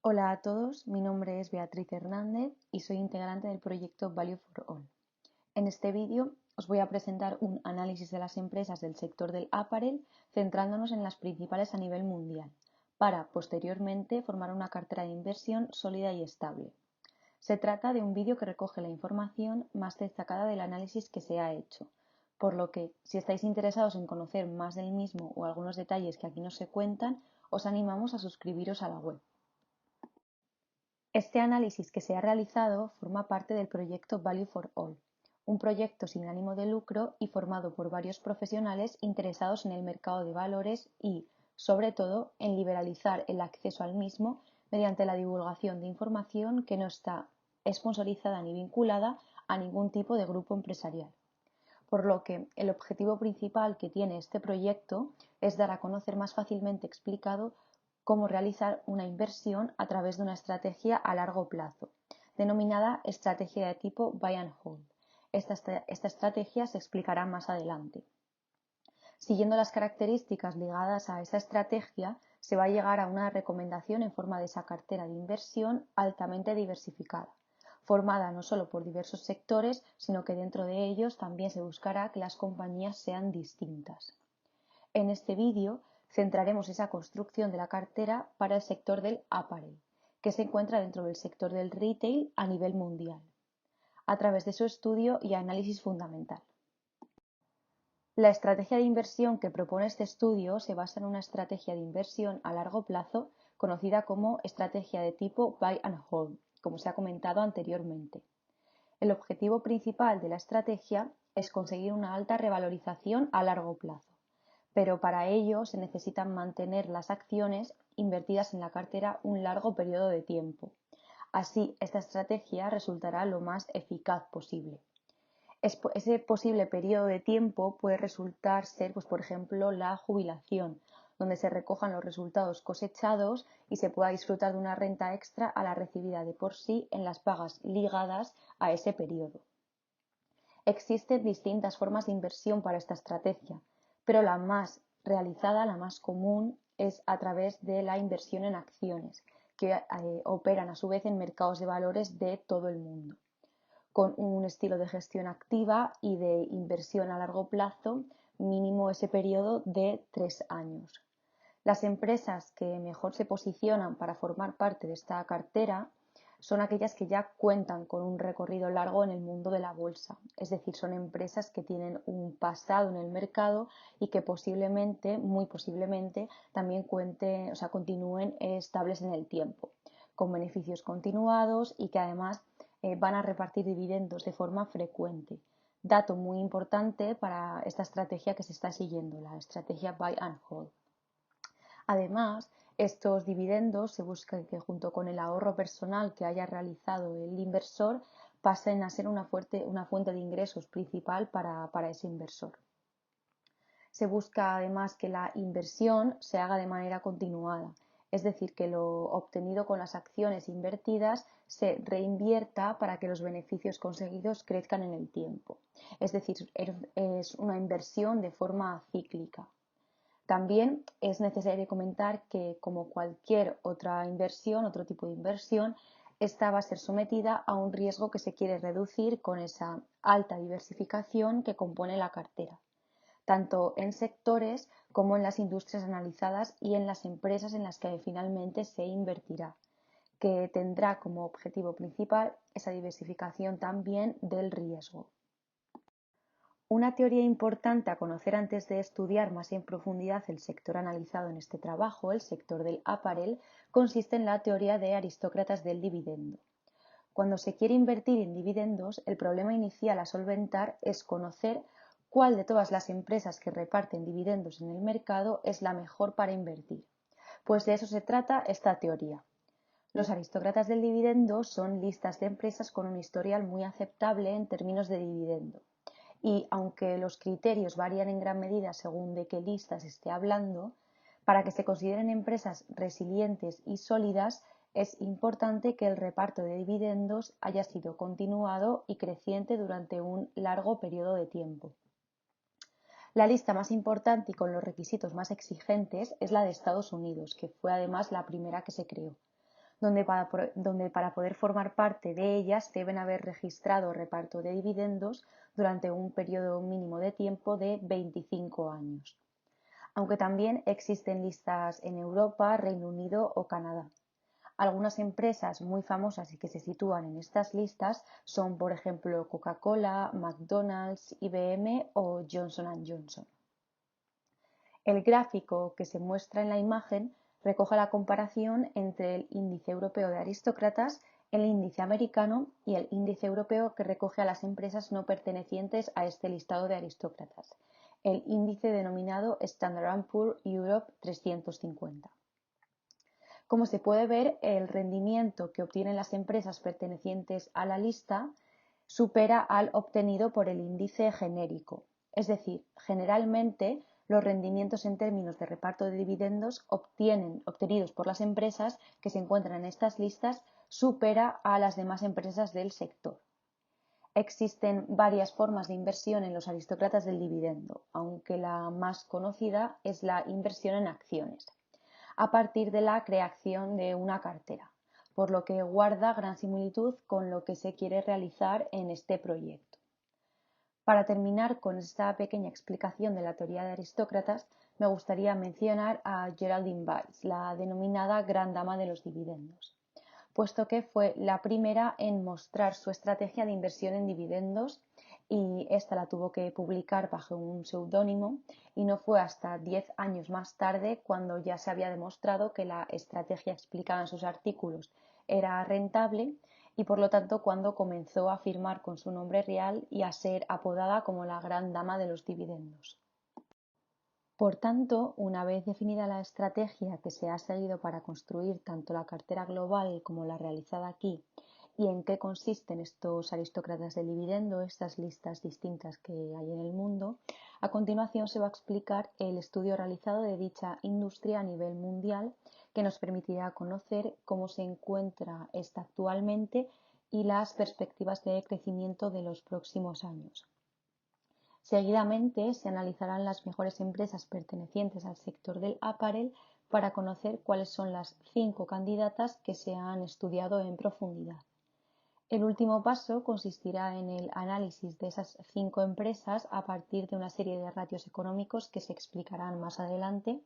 Hola a todos, mi nombre es Beatriz Hernández y soy integrante del proyecto Value for All. En este vídeo os voy a presentar un análisis de las empresas del sector del apparel centrándonos en las principales a nivel mundial, para posteriormente formar una cartera de inversión sólida y estable. Se trata de un vídeo que recoge la información más destacada del análisis que se ha hecho, por lo que si estáis interesados en conocer más del mismo o algunos detalles que aquí no se cuentan, os animamos a suscribiros a la web. Este análisis que se ha realizado forma parte del proyecto Value for All, un proyecto sin ánimo de lucro y formado por varios profesionales interesados en el mercado de valores y, sobre todo, en liberalizar el acceso al mismo mediante la divulgación de información que no está sponsorizada ni vinculada a ningún tipo de grupo empresarial. Por lo que el objetivo principal que tiene este proyecto es dar a conocer más fácilmente explicado cómo realizar una inversión a través de una estrategia a largo plazo, denominada estrategia de tipo Buy and Hold. Esta estrategia se explicará más adelante. Siguiendo las características ligadas a esa estrategia, se va a llegar a una recomendación en forma de esa cartera de inversión altamente diversificada, formada no solo por diversos sectores, sino que dentro de ellos también se buscará que las compañías sean distintas. En este vídeo centraremos esa construcción de la cartera para el sector del apparel, que se encuentra dentro del sector del retail a nivel mundial, a través de su estudio y análisis fundamental. La estrategia de inversión que propone este estudio se basa en una estrategia de inversión a largo plazo conocida como estrategia de tipo Buy and Hold, como se ha comentado anteriormente. El objetivo principal de la estrategia es conseguir una alta revalorización a largo plazo, pero para ello se necesitan mantener las acciones invertidas en la cartera un largo periodo de tiempo. Así, esta estrategia resultará lo más eficaz posible. Ese posible periodo de tiempo puede resultar ser, por ejemplo, la jubilación, donde se recojan los resultados cosechados y se pueda disfrutar de una renta extra a la recibida de por sí en las pagas ligadas a ese periodo. Existen distintas formas de inversión para esta estrategia, pero la más realizada, la más común, es a través de la inversión en acciones, que operan a su vez en mercados de valores de todo el mundo, con un estilo de gestión activa y de inversión a largo plazo, mínimo ese periodo de 3 años. Las empresas que mejor se posicionan para formar parte de esta cartera son aquellas que ya cuentan con un recorrido largo en el mundo de la bolsa, es decir, son empresas que tienen un pasado en el mercado y que posiblemente, muy posiblemente, también continúen estables en el tiempo, con beneficios continuados y que además van a repartir dividendos de forma frecuente. Dato muy importante para esta estrategia que se está siguiendo, la estrategia Buy and Hold. Además, estos dividendos se busca que junto con el ahorro personal que haya realizado el inversor pasen a ser una fuente de ingresos principal para ese inversor. Se busca además que la inversión se haga de manera continuada, es decir, que lo obtenido con las acciones invertidas se reinvierta para que los beneficios conseguidos crezcan en el tiempo. Es decir, es una inversión de forma cíclica. También es necesario comentar que, como cualquier otra inversión, otro tipo de inversión, esta va a ser sometida a un riesgo que se quiere reducir con esa alta diversificación que compone la cartera, tanto en sectores como en las industrias analizadas y en las empresas en las que finalmente se invertirá, que tendrá como objetivo principal esa diversificación también del riesgo. Una teoría importante a conocer antes de estudiar más en profundidad el sector analizado en este trabajo, el sector del apparel, consiste en la teoría de aristócratas del dividendo. Cuando se quiere invertir en dividendos, el problema inicial a solventar es conocer cuál de todas las empresas que reparten dividendos en el mercado es la mejor para invertir. Pues de eso se trata esta teoría. Los aristócratas del dividendo son listas de empresas con un historial muy aceptable en términos de dividendo. Y aunque los criterios varían en gran medida según de qué lista se esté hablando, para que se consideren empresas resilientes y sólidas es importante que el reparto de dividendos haya sido continuado y creciente durante un largo periodo de tiempo. La lista más importante y con los requisitos más exigentes es la de Estados Unidos, que fue además la primera que se creó. donde para poder formar parte de ellas deben haber registrado reparto de dividendos durante un periodo mínimo de tiempo de 25 años. Aunque también existen listas en Europa, Reino Unido o Canadá. Algunas empresas muy famosas y que se sitúan en estas listas son, por ejemplo, Coca-Cola, McDonald's, IBM o Johnson & Johnson. El gráfico que se muestra en la imagen recoge la comparación entre el índice europeo de aristócratas, el índice americano y el índice europeo que recoge a las empresas no pertenecientes a este listado de aristócratas, el índice denominado Standard & Poor's Europe 350. Como se puede ver, el rendimiento que obtienen las empresas pertenecientes a la lista supera al obtenido por el índice genérico. Es decir, generalmente los rendimientos en términos de reparto de dividendos obtenidos por las empresas que se encuentran en estas listas supera a las demás empresas del sector. Existen varias formas de inversión en los aristócratas del dividendo, aunque la más conocida es la inversión en acciones, a partir de la creación de una cartera, por lo que guarda gran similitud con lo que se quiere realizar en este proyecto. Para terminar con esta pequeña explicación de la teoría de aristócratas, me gustaría mencionar a Geraldine Weiss, la denominada Gran Dama de los Dividendos, puesto que fue la primera en mostrar su estrategia de inversión en dividendos y esta la tuvo que publicar bajo un seudónimo y no fue hasta 10 años más tarde cuando ya se había demostrado que la estrategia explicada en sus artículos era rentable y por lo tanto cuando comenzó a firmar con su nombre real y a ser apodada como la Gran Dama de los Dividendos. Por tanto, una vez definida la estrategia que se ha seguido para construir tanto la cartera global como la realizada aquí y en qué consisten estos aristócratas del dividendo, estas listas distintas que hay en el mundo, a continuación se va a explicar el estudio realizado de dicha industria a nivel mundial que nos permitirá conocer cómo se encuentra esta actualmente y las perspectivas de crecimiento de los próximos años. Seguidamente se analizarán las mejores empresas pertenecientes al sector del apparel para conocer cuáles son las 5 candidatas que se han estudiado en profundidad. El último paso consistirá en el análisis de esas 5 empresas a partir de una serie de ratios económicos que se explicarán más adelante,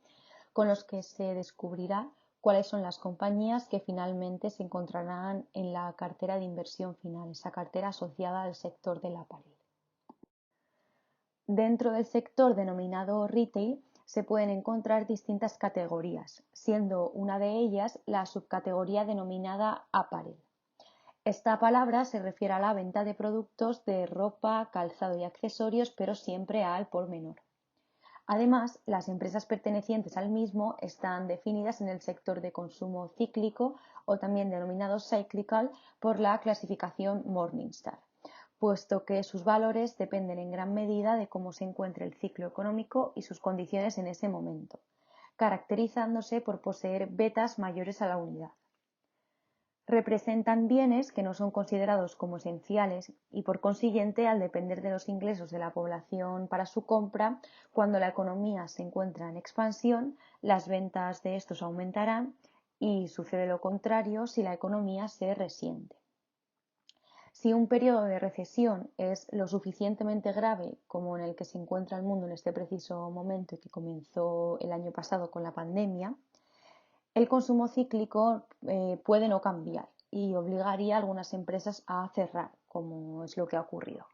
con los que se descubrirá cuáles son las compañías que finalmente se encontrarán en la cartera de inversión final, esa cartera asociada al sector del apparel. Dentro del sector denominado retail se pueden encontrar distintas categorías, siendo una de ellas la subcategoría denominada apparel. Esta palabra se refiere a la venta de productos de ropa, calzado y accesorios, pero siempre al por menor. Además, las empresas pertenecientes al mismo están definidas en el sector de consumo cíclico o también denominado cyclical por la clasificación Morningstar, puesto que sus valores dependen en gran medida de cómo se encuentre el ciclo económico y sus condiciones en ese momento, caracterizándose por poseer betas mayores a la unidad. Representan bienes que no son considerados como esenciales y por consiguiente, al depender de los ingresos de la población para su compra, cuando la economía se encuentra en expansión, las ventas de estos aumentarán y sucede lo contrario si la economía se resiente. Si un periodo de recesión es lo suficientemente grave como en el que se encuentra el mundo en este preciso momento y que comenzó el año pasado con la pandemia, el consumo cíclico puede no cambiar y obligaría a algunas empresas a cerrar, como es lo que ha ocurrido.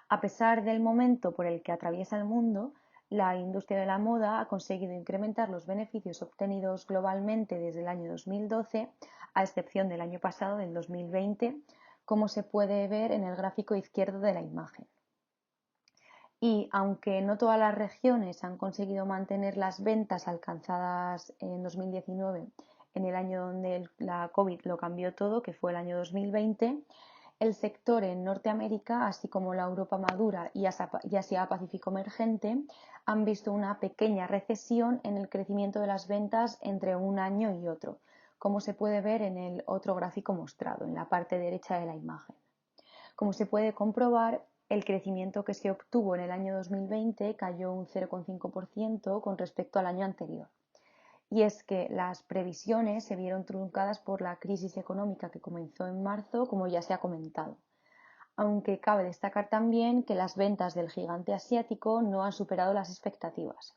A pesar del momento por el que atraviesa el mundo, la industria de la moda ha conseguido incrementar los beneficios obtenidos globalmente desde el año 2012, a excepción del año pasado, del 2020, como se puede ver en el gráfico izquierdo de la imagen. Y aunque no todas las regiones han conseguido mantener las ventas alcanzadas en 2019, en el año donde la COVID lo cambió todo, que fue el año 2020, el sector en Norteamérica, así como la Europa madura y Asia-Pacífico emergente, han visto una pequeña recesión en el crecimiento de las ventas entre un año y otro, como se puede ver en el otro gráfico mostrado, en la parte derecha de la imagen. Como se puede comprobar, el crecimiento que se obtuvo en el año 2020 cayó un 0,5% con respecto al año anterior. y es que las previsiones se vieron truncadas por la crisis económica que comenzó en marzo, como ya se ha comentado. Aunque cabe destacar también que las ventas del gigante asiático no han superado las expectativas.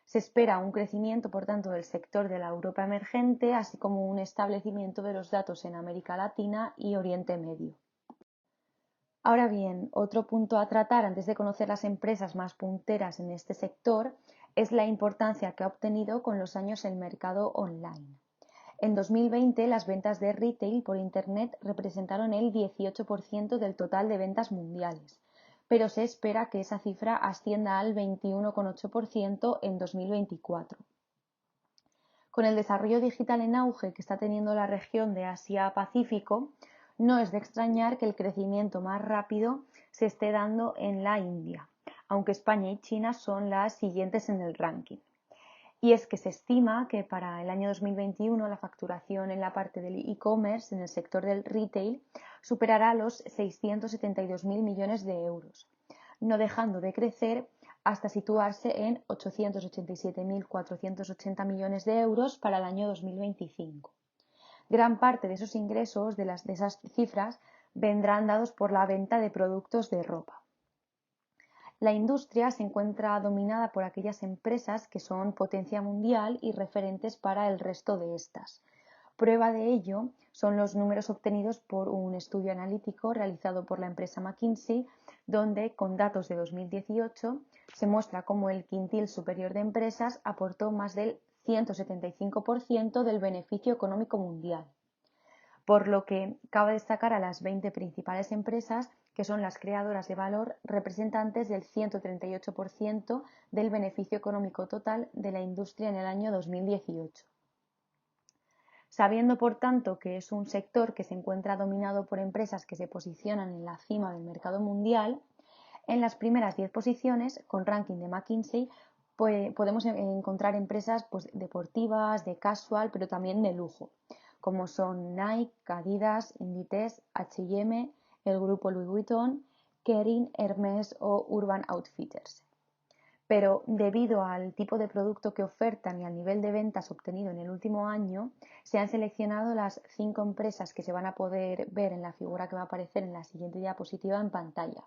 Se espera un crecimiento, por tanto, del sector de la Europa emergente, así como un establecimiento de los datos en América Latina y Oriente Medio. Ahora bien, otro punto a tratar antes de conocer las empresas más punteras en este sector es la importancia que ha obtenido con los años el mercado online. En 2020, las ventas de retail por Internet representaron el 18% del total de ventas mundiales, pero se espera que esa cifra ascienda al 21,8% en 2024. Con el desarrollo digital en auge que está teniendo la región de Asia-Pacífico, no es de extrañar que el crecimiento más rápido se esté dando en la India, aunque España y China son las siguientes en el ranking. Y es que se estima que para el año 2021 la facturación en la parte del e-commerce, en el sector del retail, superará los 672.000 millones de euros, no dejando de crecer hasta situarse en 887.480 millones de euros para el año 2025. Gran parte de esos ingresos, de esas cifras, vendrán dados por la venta de productos de ropa. La industria se encuentra dominada por aquellas empresas que son potencia mundial y referentes para el resto de estas. Prueba de ello son los números obtenidos por un estudio analítico realizado por la empresa McKinsey, donde, con datos de 2018, se muestra cómo el quintil superior de empresas aportó más del 175% del beneficio económico mundial, por lo que cabe destacar a las 20 principales empresas que son las creadoras de valor, representantes del 138% del beneficio económico total de la industria en el año 2018. Sabiendo, por tanto, que es un sector que se encuentra dominado por empresas que se posicionan en la cima del mercado mundial, en las primeras 10 posiciones, con ranking de McKinsey, podemos encontrar empresas deportivas, de casual, pero también de lujo, como son Nike, Adidas, Inditex, H&M, el grupo Louis Vuitton, Kering, Hermès o Urban Outfitters. Pero debido al tipo de producto que ofertan y al nivel de ventas obtenido en el último año, se han seleccionado las 5 empresas que se van a poder ver en la figura que va a aparecer en la siguiente diapositiva en pantalla,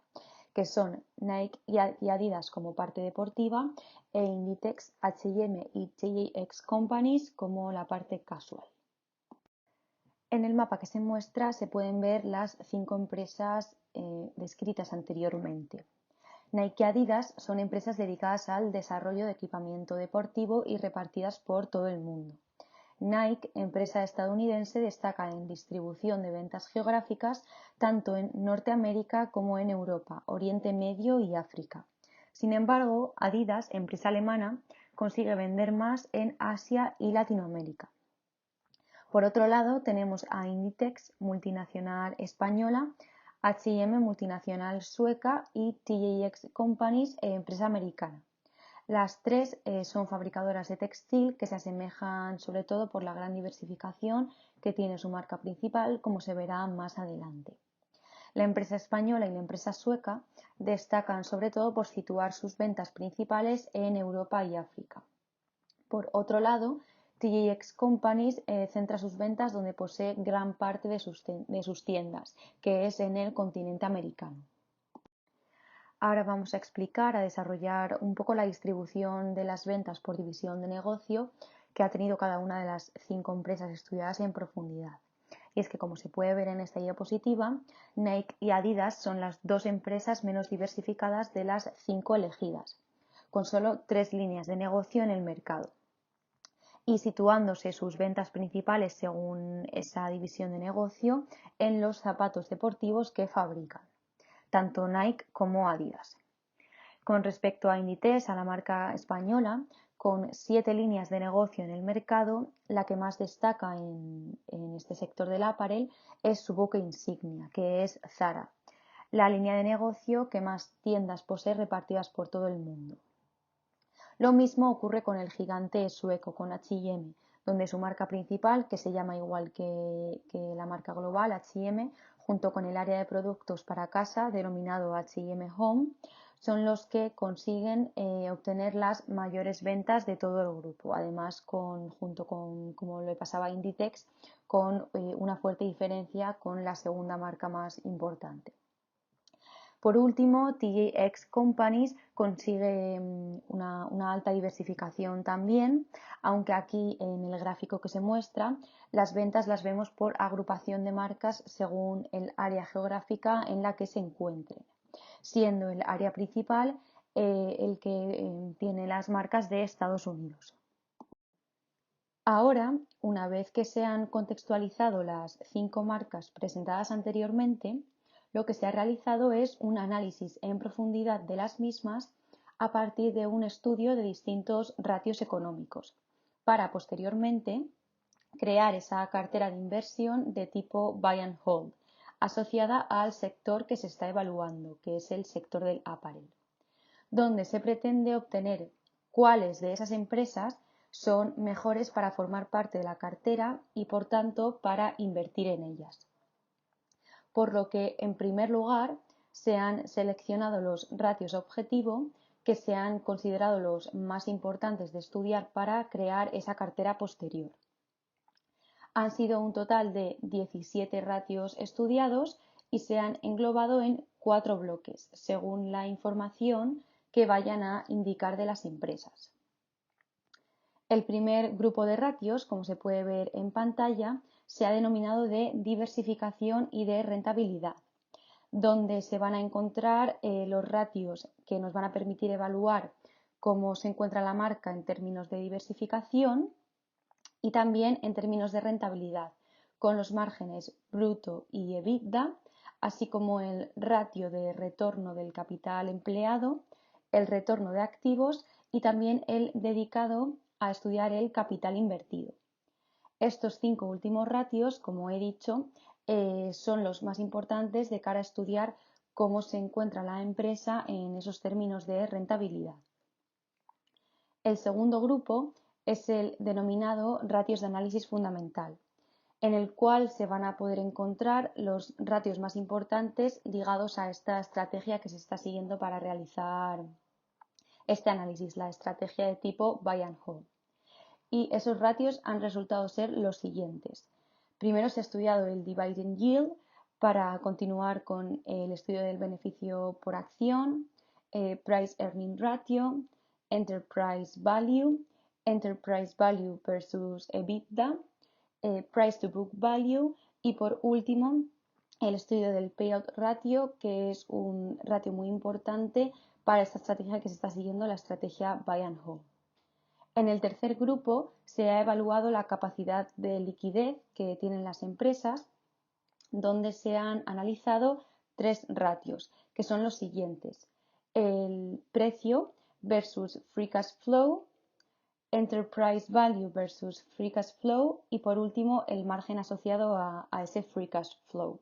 que son Nike y Adidas como parte deportiva e Inditex, H&M y TJX Companies como la parte casual. En el mapa que se muestra se pueden ver las 5 empresas descritas anteriormente. Nike y Adidas son empresas dedicadas al desarrollo de equipamiento deportivo y repartidas por todo el mundo. Nike, empresa estadounidense, destaca en distribución de ventas geográficas tanto en Norteamérica como en Europa, Oriente Medio y África. Sin embargo, Adidas, empresa alemana, consigue vender más en Asia y Latinoamérica. Por otro lado, tenemos a Inditex, multinacional española, H&M, multinacional sueca, y TJX Companies, empresa americana. Las tres son fabricadoras de textil que se asemejan sobre todo por la gran diversificación que tiene su marca principal, como se verá más adelante. La empresa española y la empresa sueca destacan sobre todo por situar sus ventas principales en Europa y África. Por otro lado, TJX Companies centra sus ventas donde posee gran parte de sus tiendas, que es en el continente americano. Ahora vamos a explicar, a desarrollar un poco la distribución de las ventas por división de negocio que ha tenido cada una de las 5 empresas estudiadas en profundidad. Y es que, como se puede ver en esta diapositiva, Nike y Adidas son las 2 empresas menos diversificadas de las 5 elegidas, con solo 3 líneas de negocio en el mercado y situándose sus ventas principales según esa división de negocio en los zapatos deportivos que fabrican, tanto Nike como Adidas. Con respecto a Inditex, a la marca española, con 7 líneas de negocio en el mercado, la que más destaca en este sector del apparel es su buque insignia, que es Zara, la línea de negocio que más tiendas posee repartidas por todo el mundo. Lo mismo ocurre con el gigante sueco, con H&M, donde su marca principal, que se llama igual que la marca global H&M, junto con el área de productos para casa denominado H&M Home, son los que consiguen obtener las mayores ventas de todo el grupo. Además, junto con, como le pasaba a Inditex, con una fuerte diferencia con la segunda marca más importante. Por último, TJX Companies consigue una alta diversificación también, aunque aquí en el gráfico que se muestra, las ventas las vemos por agrupación de marcas según el área geográfica en la que se encuentren, siendo el área principal el que tiene las marcas de Estados Unidos. Ahora, una vez que se han contextualizado las 5 marcas presentadas anteriormente, lo que se ha realizado es un análisis en profundidad de las mismas a partir de un estudio de distintos ratios económicos, para posteriormente crear esa cartera de inversión de tipo buy and hold, asociada al sector que se está evaluando, que es el sector del apparel, donde se pretende obtener cuáles de esas empresas son mejores para formar parte de la cartera y por tanto para invertir en ellas. Por lo que en primer lugar se han seleccionado los ratios objetivo que se han considerado los más importantes de estudiar para crear esa cartera posterior. Han sido un total de 17 ratios estudiados y se han englobado en 4 bloques, según la información que vayan a indicar de las empresas. El primer grupo de ratios, como se puede ver en pantalla, se ha denominado de diversificación y de rentabilidad, donde se van a encontrar los ratios que nos van a permitir evaluar cómo se encuentra la marca en términos de diversificación y también en términos de rentabilidad, con los márgenes bruto y EBITDA, así como el ratio de retorno del capital empleado, el retorno de activos y también el dedicado a estudiar el capital invertido. Estos 5 últimos ratios, como he dicho, son los más importantes de cara a estudiar cómo se encuentra la empresa en esos términos de rentabilidad. El segundo grupo es el denominado ratios de análisis fundamental, en el cual se van a poder encontrar los ratios más importantes ligados a esta estrategia que se está siguiendo para realizar este análisis, la estrategia de tipo buy and hold. Y esos ratios han resultado ser los siguientes. Primero se ha estudiado el dividend yield para continuar con el estudio del beneficio por acción, price earning ratio, enterprise value versus EBITDA, price to book value y por último el estudio del payout ratio, que es un ratio muy importante para esta estrategia que se está siguiendo, la estrategia buy and hold. En el tercer grupo se ha evaluado la capacidad de liquidez que tienen las empresas, donde se han analizado 3 ratios, que son los siguientes: el precio versus free cash flow, enterprise value versus free cash flow y por último el margen asociado a ese free cash flow.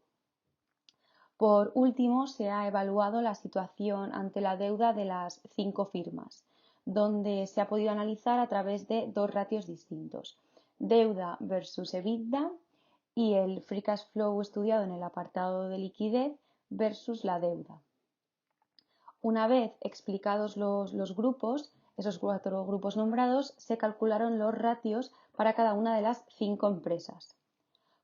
Por último, se ha evaluado la situación ante la deuda de las 5 firmas, donde se ha podido analizar a través de 2 ratios distintos: deuda versus EBITDA y el free cash flow estudiado en el apartado de liquidez versus la deuda. Una vez explicados los grupos, esos 4 grupos nombrados, se calcularon los ratios para cada una de las 5 empresas.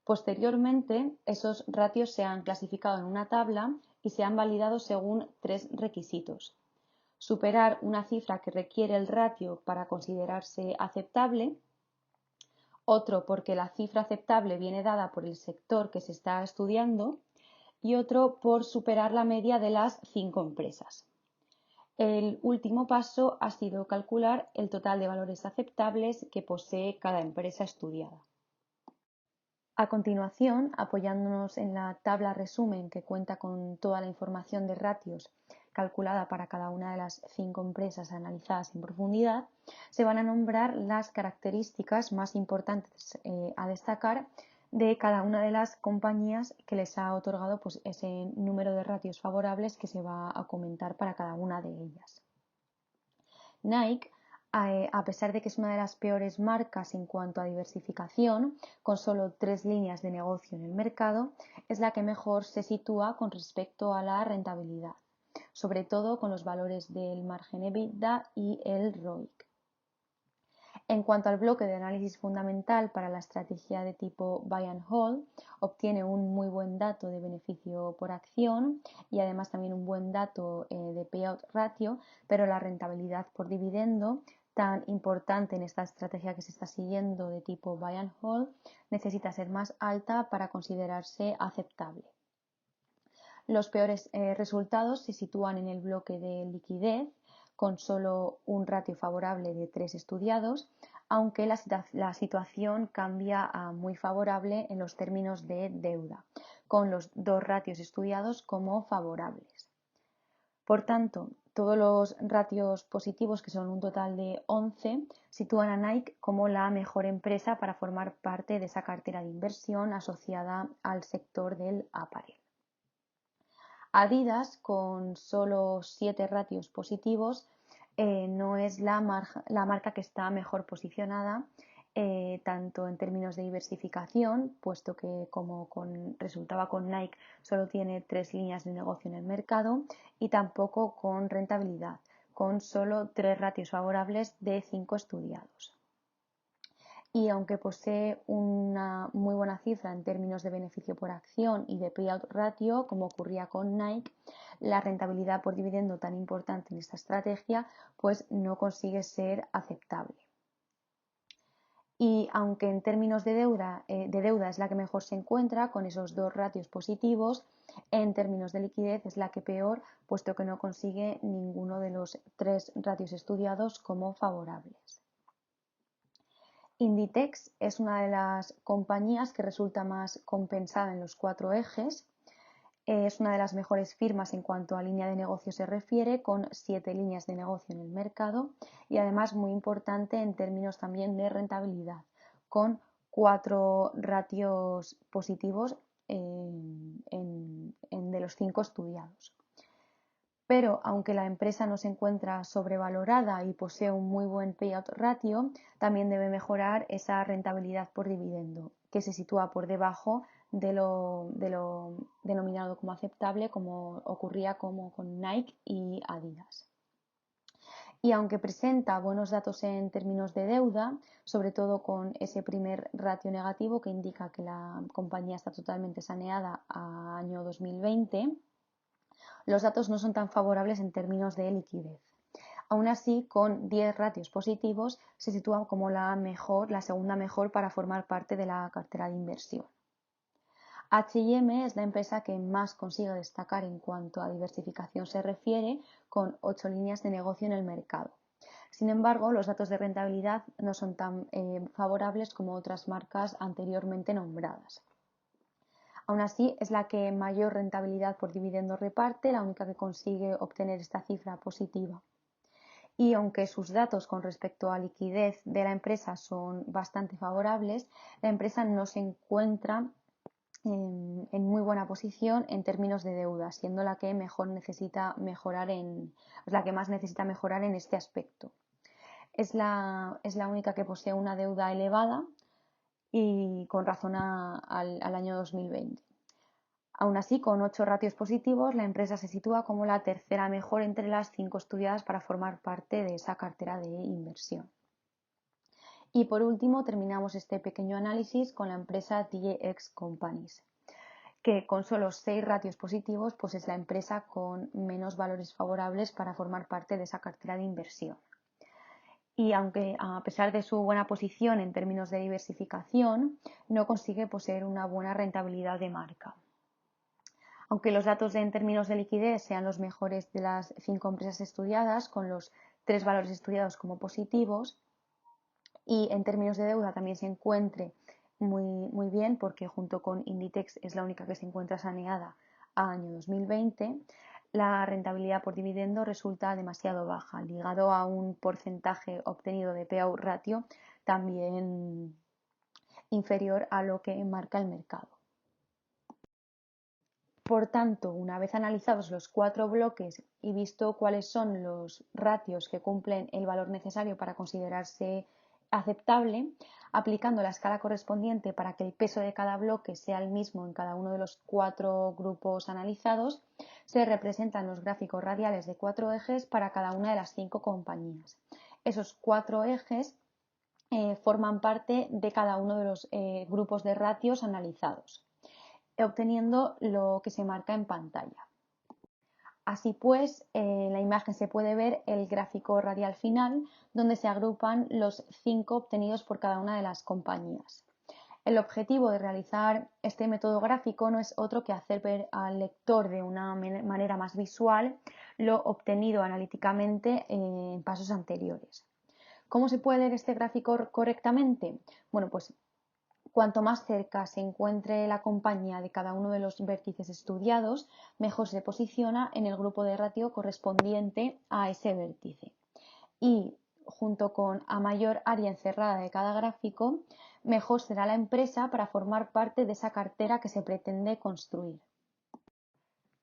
Posteriormente, esos ratios se han clasificado en una tabla y se han validado según 3 requisitos: superar una cifra que requiere el ratio para considerarse aceptable, otro porque la cifra aceptable viene dada por el sector que se está estudiando y otro por superar la media de las 5 empresas. El último paso ha sido calcular el total de valores aceptables que posee cada empresa estudiada. A continuación, apoyándonos en la tabla resumen que cuenta con toda la información de ratios calculada para cada una de las 5 empresas analizadas en profundidad, se van a nombrar las características más importantes a destacar de cada una de las compañías que les ha otorgado pues, ese número de ratios favorables que se va a comentar para cada una de ellas. Nike, a pesar de que es una de las peores marcas en cuanto a diversificación, con solo 3 líneas de negocio en el mercado, es la que mejor se sitúa con respecto a la rentabilidad, sobre todo con los valores del margen EBITDA y el ROIC. En cuanto al bloque de análisis fundamental para la estrategia de tipo buy and hold, obtiene un muy buen dato de beneficio por acción y además también un buen dato de payout ratio, pero la rentabilidad por dividendo, tan importante en esta estrategia que se está siguiendo de tipo buy and hold, necesita ser más alta para considerarse aceptable. Los peores resultados se sitúan en el bloque de liquidez, con solo un ratio favorable de 3 estudiados, aunque la situación cambia a muy favorable en los términos de deuda, con los 2 ratios estudiados como favorables. Por tanto, todos los ratios positivos, que son un total de 11, sitúan a Nike como la mejor empresa para formar parte de esa cartera de inversión asociada al sector del apparel. Adidas, con solo 7 ratios positivos, no es la marca que está mejor posicionada, tanto en términos de diversificación, puesto que como resultaba con Nike, solo tiene 3 líneas de negocio en el mercado, y tampoco con rentabilidad, con solo 3 ratios favorables de 5 estudiados. Y aunque posee una muy buena cifra en términos de beneficio por acción y de payout ratio, como ocurría con Nike, la rentabilidad por dividendo tan importante en esta estrategia pues no consigue ser aceptable. Y aunque en términos de deuda es la que mejor se encuentra, con esos 2 ratios positivos, en términos de liquidez es la que peor, puesto que no consigue ninguno de los 3 ratios estudiados como favorables. Inditex es una de las compañías que resulta más compensada en los 4 ejes. Es una de las mejores firmas en cuanto a línea de negocio se refiere, con 7 líneas de negocio en el mercado, y además muy importante en términos también de rentabilidad, con 4 ratios positivos de los 5 estudiados. Pero aunque la empresa no se encuentra sobrevalorada y posee un muy buen payout ratio, también debe mejorar esa rentabilidad por dividendo, que se sitúa por debajo de lo denominado como aceptable, como ocurría como con Nike y Adidas. Y aunque presenta buenos datos en términos de deuda, sobre todo con ese primer ratio negativo que indica que la compañía está totalmente saneada a año 2020, los datos no son tan favorables en términos de liquidez. Aún así, con 10 ratios positivos, se sitúa como la segunda mejor para formar parte de la cartera de inversión. H&M es la empresa que más consigue destacar en cuanto a diversificación se refiere, con 8 líneas de negocio en el mercado. Sin embargo, los datos de rentabilidad no son tan favorables como otras marcas anteriormente nombradas. Aún así, es la que mayor rentabilidad por dividendo reparte, la única que consigue obtener esta cifra positiva. Y aunque sus datos con respecto a liquidez de la empresa son bastante favorables, la empresa no se encuentra en muy buena posición en términos de deuda, siendo la que más necesita mejorar en este aspecto. Es la única que posee una deuda elevada y con razón al año 2020. Aún así, con 8 ratios positivos, la empresa se sitúa como la tercera mejor entre las 5 estudiadas para formar parte de esa cartera de inversión. Y por último, terminamos este pequeño análisis con la empresa TJX Companies, que con solo 6 ratios positivos pues es la empresa con menos valores favorables para formar parte de esa cartera de inversión. Y aunque a pesar de su buena posición en términos de diversificación, no consigue poseer una buena rentabilidad de marca. Aunque los datos en términos de liquidez sean los mejores de las 5 empresas estudiadas, con los 3 valores estudiados como positivos, y en términos de deuda también se encuentre muy bien, porque junto con Inditex es la única que se encuentra saneada a año 2020, la rentabilidad por dividendo resulta demasiado baja, ligado a un porcentaje obtenido de payout ratio también inferior a lo que marca el mercado. Por tanto, una vez analizados los 4 bloques y visto cuáles son los ratios que cumplen el valor necesario para considerarse aceptable, aplicando la escala correspondiente para que el peso de cada bloque sea el mismo en cada uno de los 4 grupos analizados, se representan los gráficos radiales de 4 ejes para cada una de las 5 compañías. Esos 4 ejes forman parte de cada uno de los grupos de ratios analizados, obteniendo lo que se marca en pantalla. Así pues, en la imagen se puede ver el gráfico radial final, donde se agrupan los 5 obtenidos por cada una de las compañías. El objetivo de realizar este método gráfico no es otro que hacer ver al lector de una manera más visual lo obtenido analíticamente en pasos anteriores. ¿Cómo se puede leer este gráfico correctamente? Bueno, pues cuanto más cerca se encuentre la compañía de cada uno de los vértices estudiados, mejor se posiciona en el grupo de ratio correspondiente a ese vértice. Y junto con a mayor área encerrada de cada gráfico, mejor será la empresa para formar parte de esa cartera que se pretende construir.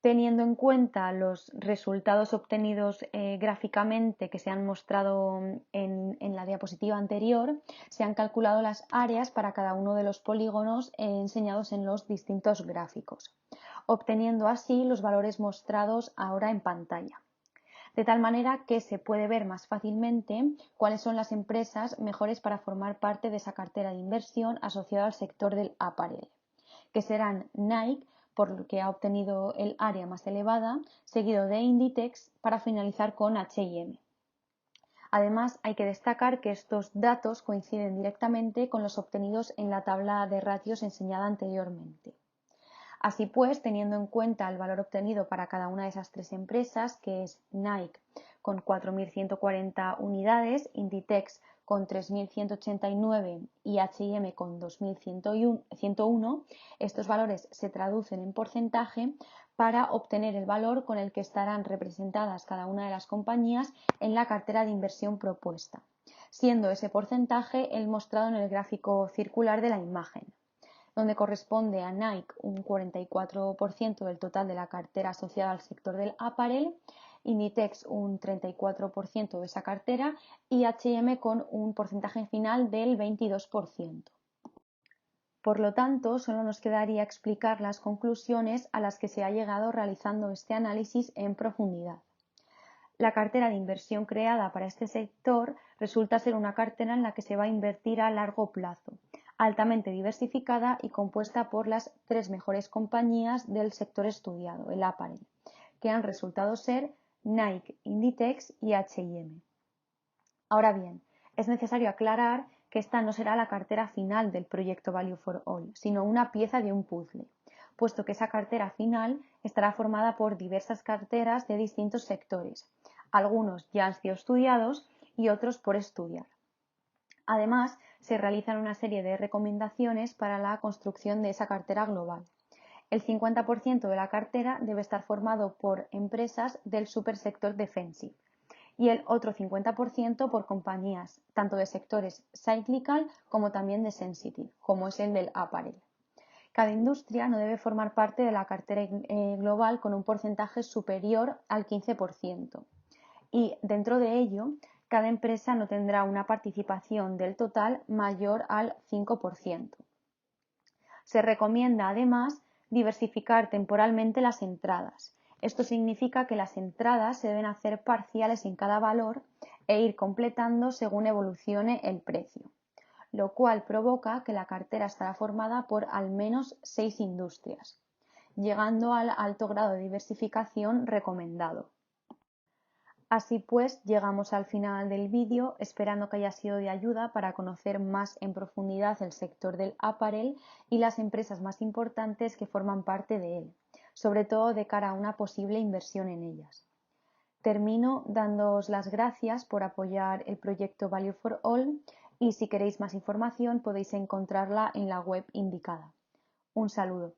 Teniendo en cuenta los resultados obtenidos gráficamente que se han mostrado en la diapositiva anterior, se han calculado las áreas para cada uno de los polígonos enseñados en los distintos gráficos, obteniendo así los valores mostrados ahora en pantalla. De tal manera que se puede ver más fácilmente cuáles son las empresas mejores para formar parte de esa cartera de inversión asociada al sector del apparel, que serán Nike, por lo que ha obtenido el área más elevada, seguido de Inditex, para finalizar con H&M. Además, hay que destacar que estos datos coinciden directamente con los obtenidos en la tabla de ratios enseñada anteriormente. Así pues, teniendo en cuenta el valor obtenido para cada una de esas 3 empresas, que es Nike con 4.140 unidades, Inditex con 3.189 y H&M con 2.101, estos valores se traducen en porcentaje para obtener el valor con el que estarán representadas cada una de las compañías en la cartera de inversión propuesta, siendo ese porcentaje el mostrado en el gráfico circular de la imagen, donde corresponde a Nike un 44% del total de la cartera asociada al sector del apparel, Inditex un 34% de esa cartera y H&M con un porcentaje final del 22%. Por lo tanto, solo nos quedaría explicar las conclusiones a las que se ha llegado realizando este análisis en profundidad. La cartera de inversión creada para este sector resulta ser una cartera en la que se va a invertir a largo plazo, altamente diversificada y compuesta por las 3 mejores compañías del sector estudiado, el apparel, que han resultado ser Nike, Inditex y H&M. Ahora bien, es necesario aclarar que esta no será la cartera final del proyecto Value for All, sino una pieza de un puzzle, puesto que esa cartera final estará formada por diversas carteras de distintos sectores, algunos ya han sido estudiados y otros por estudiar. Además, se realizan una serie de recomendaciones para la construcción de esa cartera global. El 50% de la cartera debe estar formado por empresas del supersector defensive y el otro 50% por compañías, tanto de sectores cyclical como también de sensitive, como es el del apparel. Cada industria no debe formar parte de la cartera global con un porcentaje superior al 15% y, dentro de ello, cada empresa no tendrá una participación del total mayor al 5%. Se recomienda, además, diversificar temporalmente las entradas. Esto significa que las entradas se deben hacer parciales en cada valor e ir completando según evolucione el precio, lo cual provoca que la cartera estará formada por al menos 6 industrias, llegando al alto grado de diversificación recomendado. Así pues, llegamos al final del vídeo, esperando que haya sido de ayuda para conocer más en profundidad el sector del apparel y las empresas más importantes que forman parte de él, sobre todo de cara a una posible inversión en ellas. Termino dándoos las gracias por apoyar el proyecto Value for All y si queréis más información podéis encontrarla en la web indicada. Un saludo.